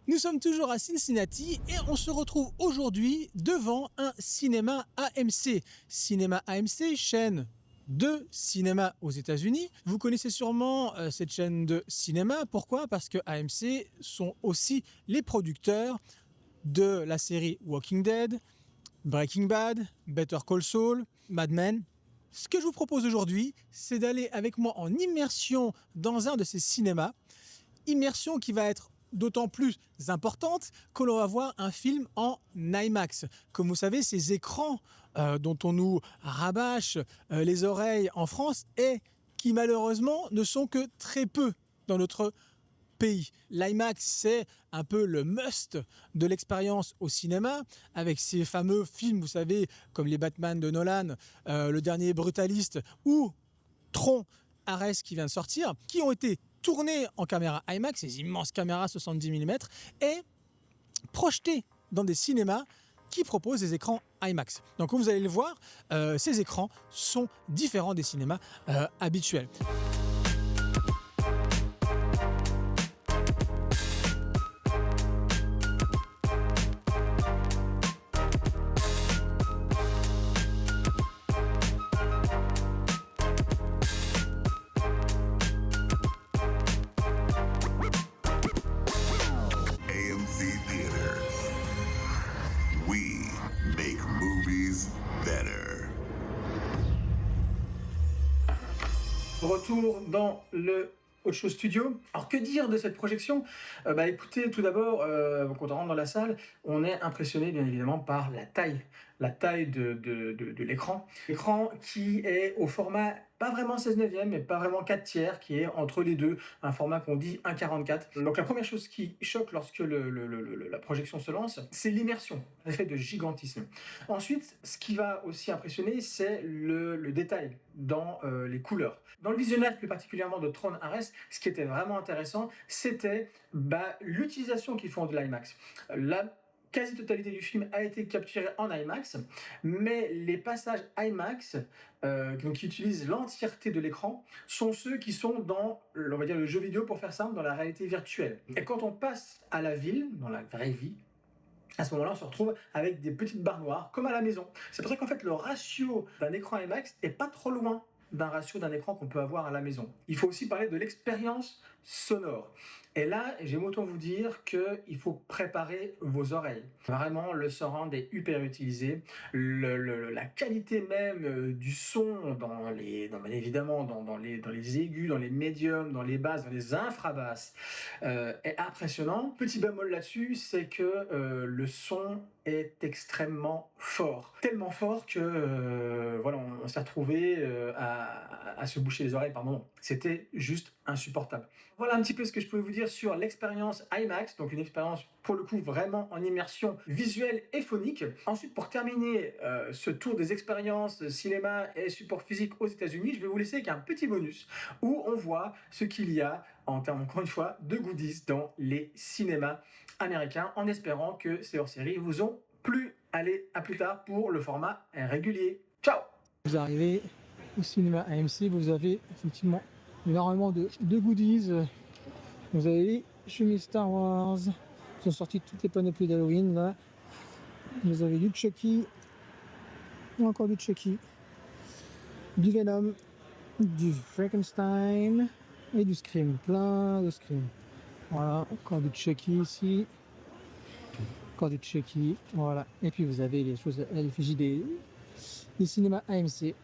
Nous sommes toujours à Cincinnati et on se retrouve aujourd'hui devant un cinéma AMC. Cinéma AMC, chaîne de cinéma aux États-Unis. Vous connaissez sûrement cette chaîne de cinéma. Pourquoi? Parce que AMC sont aussi les producteurs de la série Walking Dead, Breaking Bad, Better Call Saul, Mad Men. Ce que je vous propose aujourd'hui, c'est d'aller avec moi en immersion dans un de ces cinémas. Immersion qui va être d'autant plus importante que l'on va voir un film en IMAX. Comme vous savez, ces écrans dont on nous rabâche les oreilles en France et qui malheureusement ne sont que très peu dans notre pays. L'IMAX, c'est un peu le must de l'expérience au cinéma, avec ces fameux films, vous savez, comme les Batman de Nolan, le dernier Brutaliste ou Tron Ares qui vient de sortir, qui ont été tournés en caméra IMAX, ces immenses caméras 70 mm, et projetés dans des cinémas qui proposent des écrans IMAX. Donc comme vous allez le voir, ces écrans sont différents des cinémas habituels. Retour dans le Ocho Studio. Alors que dire de cette projection? Écoutez, tout d'abord, quand on rentre dans la salle, on est impressionné bien évidemment par la taille de l'écran. L'écran qui est au format pas vraiment 16/9, mais pas vraiment 4/3, qui est entre les deux, un format qu'on dit 1,44. Donc la première chose qui choque lorsque la projection se lance, c'est l'immersion, l'effet de gigantisme. Ensuite, ce qui va aussi impressionner, c'est le détail dans les couleurs. Dans le visionnage plus particulièrement de Tron Ares, ce qui était vraiment intéressant, c'était l'utilisation qu'ils font de l'IMAX. La quasi-totalité du film a été capturée en IMAX, mais les passages IMAX qui utilisent l'entièreté de l'écran sont ceux qui sont dans, on va dire, le jeu vidéo, pour faire simple, dans la réalité virtuelle. Et quand on passe à la ville, dans la vraie vie, à ce moment-là, on se retrouve avec des petites barres noires, comme à la maison. C'est pour ça qu'en fait, le ratio d'un écran IMAX est pas trop loin d'un ratio d'un écran qu'on peut avoir à la maison. Il faut aussi parler de l'expérience sonore. Et là, j'aime autant vous dire qu'il faut préparer vos oreilles. Vraiment, le surround est hyper utilisé. La qualité même du son, évidemment dans les aigus, dans les médiums, dans les basses, dans les infrabasses, est impressionnant. Petit bémol là-dessus, c'est que le son est extrêmement fort. Tellement fort que on s'est retrouvé à se boucher les oreilles par moments. C'était juste insupportable. Voilà un petit peu ce que je pouvais vous dire sur l'expérience IMAX, donc une expérience pour le coup vraiment en immersion visuelle et phonique. Ensuite, pour terminer ce tour des expériences cinéma et support physique aux États-Unis, je vais vous laisser avec un petit bonus où on voit ce qu'il y a en termes, encore une fois, de goodies dans les cinémas américains, en espérant que ces hors-séries vous ont plu. Allez, à plus tard pour le format régulier. Ciao! Vous arrivez au cinéma AMC, vous avez effectivement énormément de goodies. Vous avez les chemises Star Wars, ils ont sorti toutes les panoplies d'Halloween là. Vous avez du Chucky, ou encore du Chucky, du Venom, du Frankenstein et du Scream, plein de Scream. Voilà, encore du Chucky ici, encore du Chucky, voilà. Et puis vous avez les choses à l'effigie des cinémas AMC.